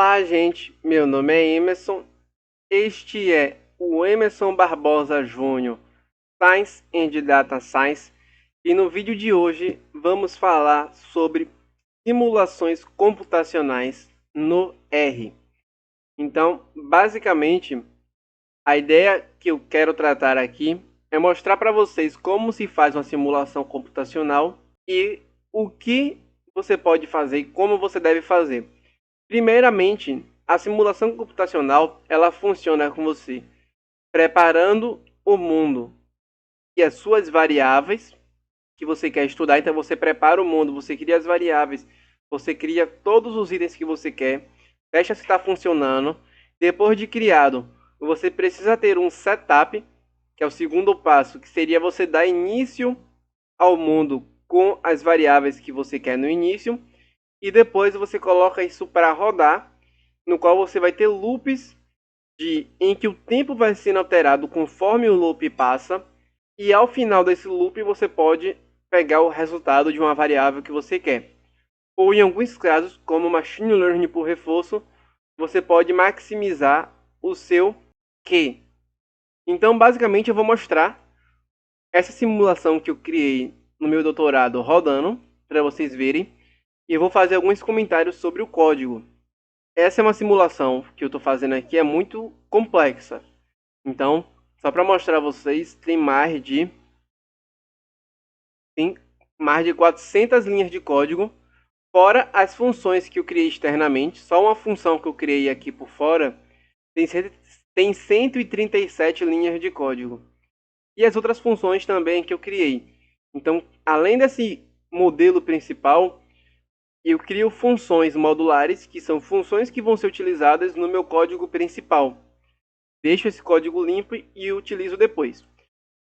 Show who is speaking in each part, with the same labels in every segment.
Speaker 1: Olá, gente. Meu nome é Emerson. Este é o Emerson Barbosa Júnior, Science and Data Science. E no vídeo de hoje vamos falar sobre simulações computacionais no R. Então, basicamente, a ideia que eu quero tratar aqui é mostrar para vocês como se faz uma simulação computacional e o que você pode fazer e como você deve fazer. Primeiramente, a simulação computacional ela funciona com você preparando o mundo e as suas variáveis que você quer estudar. Então você prepara o mundo, você cria as variáveis, você cria todos os itens que você quer, testa se está funcionando. Depois de criado, você precisa ter um setup, que é o segundo passo, que seria você dar início ao mundo com as variáveis que você quer no início. E depois você coloca isso para rodar, no qual você vai ter loops em que o tempo vai sendo alterado conforme o loop passa. E ao final desse loop você pode pegar o resultado de uma variável que você quer. Ou em alguns casos, como Machine Learning por reforço, você pode maximizar o seu Q. Então basicamente eu vou mostrar essa simulação que eu criei no meu doutorado rodando, para vocês verem. E eu vou fazer alguns comentários sobre o código. Essa é uma simulação que eu estou fazendo aqui, é muito complexa. Então, só para mostrar a vocês, tem mais de 400 linhas de código, fora as funções que eu criei externamente. Só uma função que eu criei aqui por fora tem 137 linhas de código. E as outras funções também que eu criei. Então, além desse modelo principal, eu crio funções modulares, que são funções que vão ser utilizadas no meu código principal. Deixo esse código limpo e utilizo depois.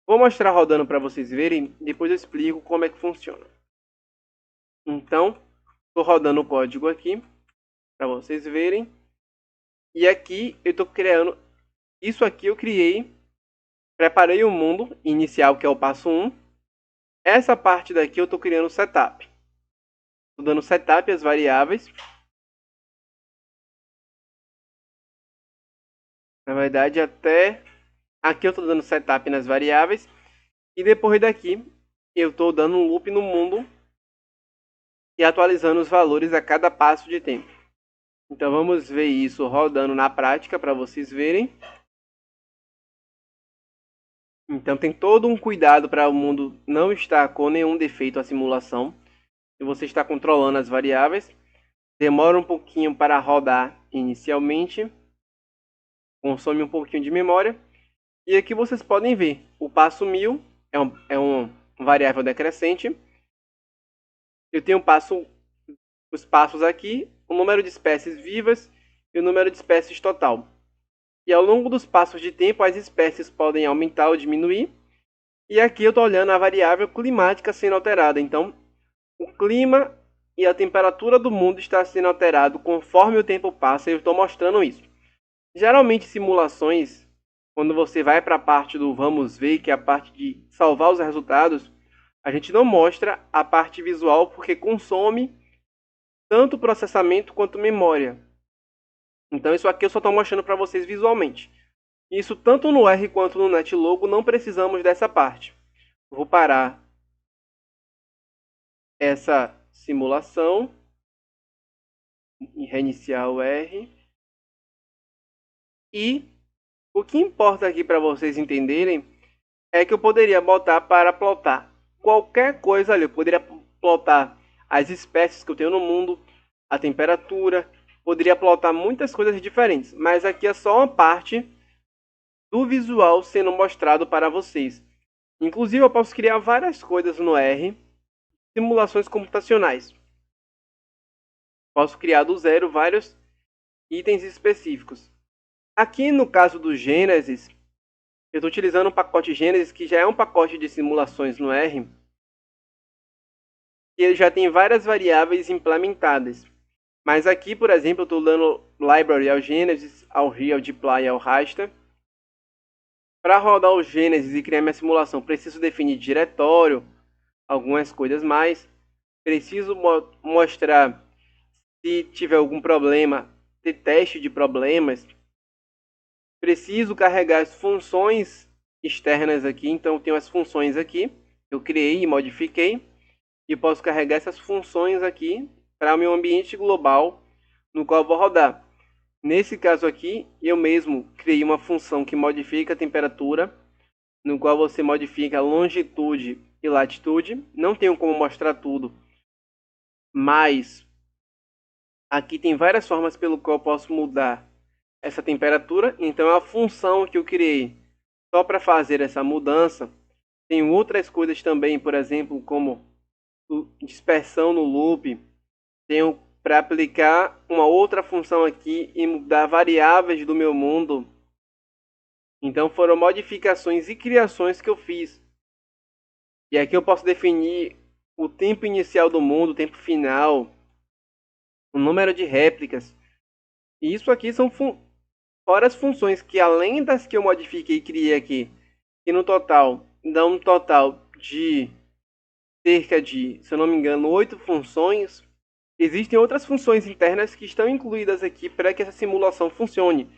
Speaker 1: Vou mostrar rodando para vocês verem, depois eu explico como é que funciona. Então, estou rodando o código aqui, para vocês verem. E aqui eu estou criando, isso aqui eu criei, preparei o mundo inicial, que é o passo 1. Essa parte daqui eu estou criando o setup. Estou dando setup às variáveis. Na verdade, até aqui eu estou dando setup nas variáveis. E depois daqui, eu estou dando um loop no mundo e atualizando os valores a cada passo de tempo. Então vamos ver isso rodando na prática para vocês verem. Então tem todo um cuidado para o mundo não estar com nenhum defeito a simulação. E você está controlando as variáveis. Demora um pouquinho para rodar inicialmente. Consome um pouquinho de memória. E aqui vocês podem ver, o passo 1000 é uma variável decrescente. Eu tenho os passos aqui, o número de espécies vivas e o número de espécies total. E ao longo dos passos de tempo, as espécies podem aumentar ou diminuir. E aqui eu estou olhando a variável climática sendo alterada. Então, o clima e a temperatura do mundo está sendo alterado conforme o tempo passa. E eu estou mostrando isso. Geralmente, simulações, quando você vai para a parte do vamos ver, que é a parte de salvar os resultados, a gente não mostra a parte visual porque consome tanto processamento quanto memória. Então isso aqui eu só estou mostrando para vocês visualmente. Isso tanto no R quanto no NetLogo não precisamos dessa parte. Vou parar essa simulação e reiniciar o R. E o que importa aqui para vocês entenderem é que eu poderia botar para plotar qualquer coisa ali. Eu poderia plotar as espécies que eu tenho no mundo, a temperatura, poderia plotar muitas coisas diferentes, mas aqui é só uma parte do visual sendo mostrado para vocês. Inclusive eu posso criar várias coisas no R, simulações computacionais. Posso criar do zero vários itens específicos. Aqui no caso do Genesis, eu estou utilizando um pacote Genesis que já é um pacote de simulações no R. E ele já tem várias variáveis implementadas. Mas aqui, por exemplo, eu estou dando library ao Genesis, ao Real, Dplyr e ao Raster. Para rodar o Genesis e criar minha simulação, preciso definir diretório, algumas coisas mais. Preciso mostrar se tiver algum problema ter teste de problemas, preciso carregar as funções externas aqui. Então eu tenho as funções aqui, eu criei e modifiquei, e posso carregar essas funções aqui para o meu ambiente global no qual eu vou rodar. Nesse caso aqui, eu mesmo criei uma função que modifica a temperatura, no qual você modifica a longitude e latitude. Não tenho como mostrar tudo, mas aqui tem várias formas pelo qual eu posso mudar essa temperatura. Então a função que eu criei só para fazer essa mudança. Tem outras coisas também, por exemplo, como dispersão no loop. Tenho para aplicar uma outra função aqui e mudar variáveis do meu mundo. Então foram modificações e criações que eu fiz. E aqui eu posso definir o tempo inicial do mundo, o tempo final, o número de réplicas. E isso aqui são fora as funções que, além das que eu modifiquei e criei aqui, que no total dão um total de cerca de, se eu não me engano, 8 funções. Existem outras funções internas que estão incluídas aqui para que essa simulação funcione.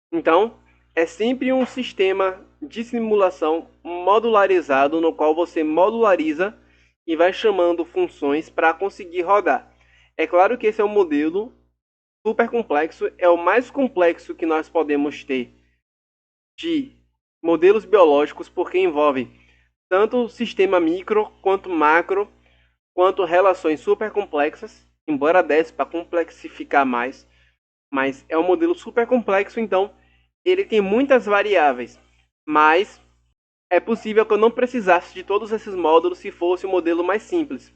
Speaker 1: Então, é sempre um sistema de simulação modularizado, no qual você modulariza e vai chamando funções para conseguir rodar. É claro que esse é um modelo super complexo, é o mais complexo que nós podemos ter de modelos biológicos, porque envolve tanto o sistema micro quanto macro, quanto relações super complexas, embora desse para complexificar mais, mas é um modelo super complexo, então ele tem muitas variáveis, mas é possível que eu não precisasse de todos esses módulos se fosse um modelo mais simples.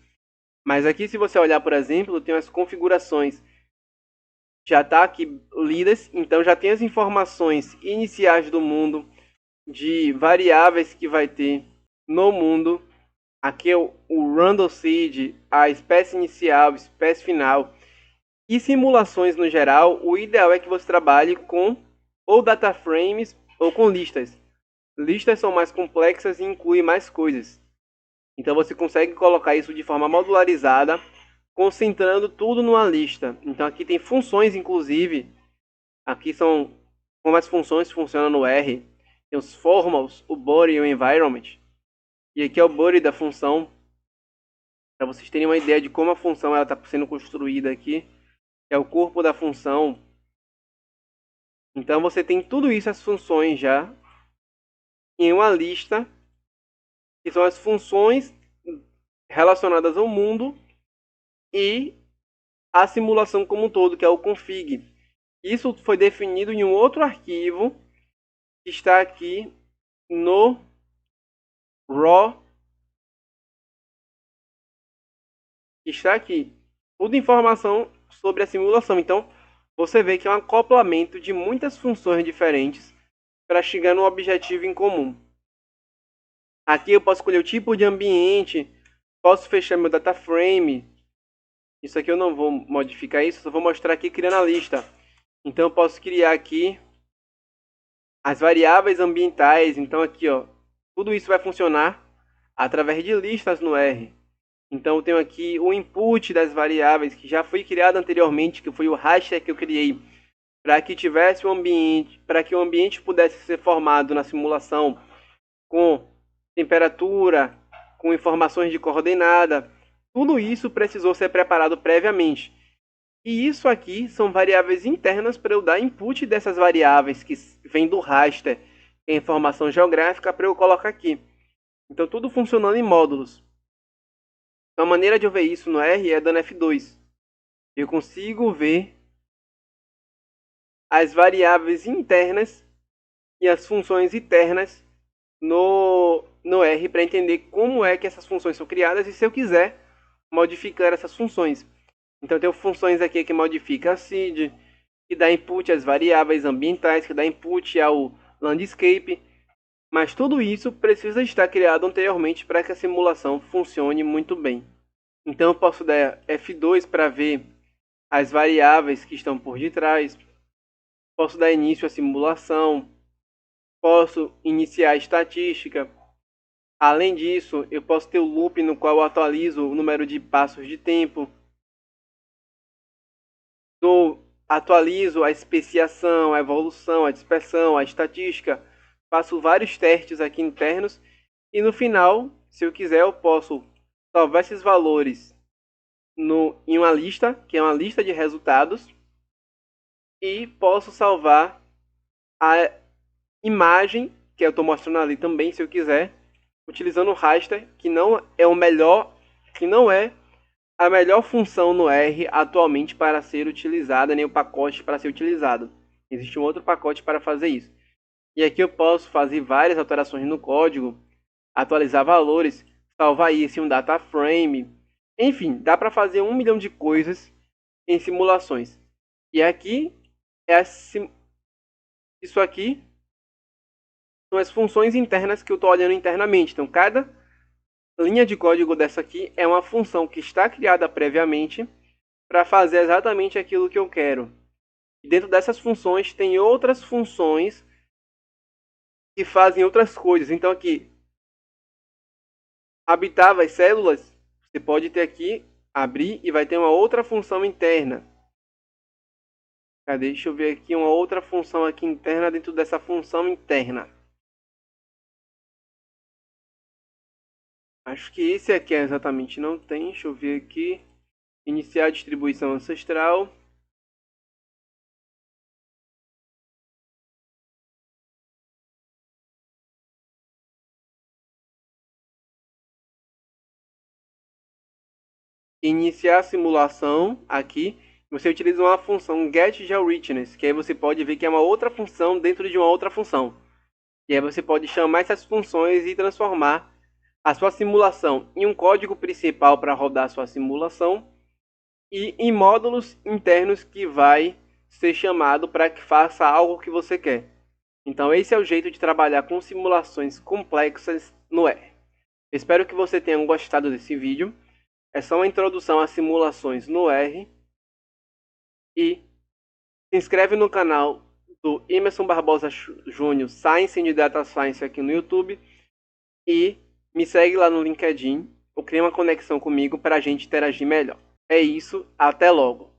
Speaker 1: Mas aqui, se você olhar, por exemplo, tem as configurações, já está aqui lidas, então já tem as informações iniciais do mundo, de variáveis que vai ter no mundo. Aqui é o random seed, a espécie inicial, espécie final. E simulações no geral, o ideal é que você trabalhe com ou data frames ou com listas. Listas são mais complexas e incluem mais coisas. Então você consegue colocar isso de forma modularizada, concentrando tudo numa lista. Então aqui tem funções, inclusive. Aqui são como as funções funcionam no R. Tem os formals, o body e o environment. E aqui é o body da função, para vocês terem uma ideia de como a função está sendo construída aqui. É o corpo da função. Então você tem tudo isso, as funções já, em uma lista, que são as funções relacionadas ao mundo e a simulação como um todo, que é o config. Isso foi definido em um outro arquivo que está aqui no raw, que está aqui. Tudo informação sobre a simulação. Então, você vê que é um acoplamento de muitas funções diferentes para chegar no objetivo em comum. Aqui eu posso escolher o tipo de ambiente, posso fechar meu data frame. Isso aqui eu não vou modificar isso, só vou mostrar aqui criando a lista. Então eu posso criar aqui as variáveis ambientais. Então aqui, ó, tudo isso vai funcionar através de listas no R. Então eu tenho aqui o input das variáveis que já foi criado anteriormente, que foi o raster que eu criei para que tivesse um ambiente, para que o ambiente pudesse ser formado na simulação com temperatura, com informações de coordenada. Tudo isso precisou ser preparado previamente. E isso aqui são variáveis internas para eu dar input dessas variáveis que vem do raster, que é informação geográfica, para eu colocar aqui. Então tudo funcionando em módulos. Então, a maneira de eu ver isso no R é dando F2. Eu consigo ver as variáveis internas e as funções internas no R para entender como é que essas funções são criadas e se eu quiser modificar essas funções. Então eu tenho funções aqui que modifica a seed, que dá input às variáveis ambientais, que dá input ao landscape, mas tudo isso precisa estar criado anteriormente para que a simulação funcione muito bem. Então eu posso dar F2 para ver as variáveis que estão por detrás, posso dar início à simulação, posso iniciar a estatística. Além disso, eu posso ter o loop no qual eu atualizo o número de passos de tempo. Dou atualizo a especiação, a evolução, a dispersão, a estatística, faço vários testes aqui internos e no final, se eu quiser, eu posso salvar esses valores em uma lista, que é uma lista de resultados, e posso salvar a imagem, que eu estou mostrando ali também, se eu quiser, utilizando o raster, que não é o melhor, que não é a melhor função no R atualmente para ser utilizada, nem o pacote para ser utilizado. Existe um outro pacote para fazer isso. E aqui eu posso fazer várias alterações no código, atualizar valores, salvar isso em um data frame. Enfim, dá para fazer 1 milhão de coisas em simulações. E aqui é isso aqui são as funções internas que eu estou olhando internamente. Então, cada linha de código dessa aqui é uma função que está criada previamente para fazer exatamente aquilo que eu quero. E dentro dessas funções tem outras funções que fazem outras coisas. Então aqui, habitar as células, você pode ter aqui, abrir e vai ter uma outra função interna. Cadê? Deixa eu ver aqui uma outra função aqui interna dentro dessa função interna. Acho que esse aqui exatamente não tem. Deixa eu ver aqui. Iniciar a distribuição ancestral. Iniciar a simulação aqui. Você utiliza uma função getGeoRichness, que aí você pode ver que é uma outra função dentro de uma outra função. E aí você pode chamar essas funções e transformar a sua simulação em um código principal para rodar a sua simulação e em módulos internos que vai ser chamado para que faça algo que você quer. Então esse é o jeito de trabalhar com simulações complexas no R. Espero que você tenha gostado desse vídeo. É só uma introdução a simulações no R. E se inscreve no canal do Emerson Barbosa Júnior Science and Data Science aqui no YouTube. E me segue lá no LinkedIn ou cria uma conexão comigo para a gente interagir melhor. É isso, até logo!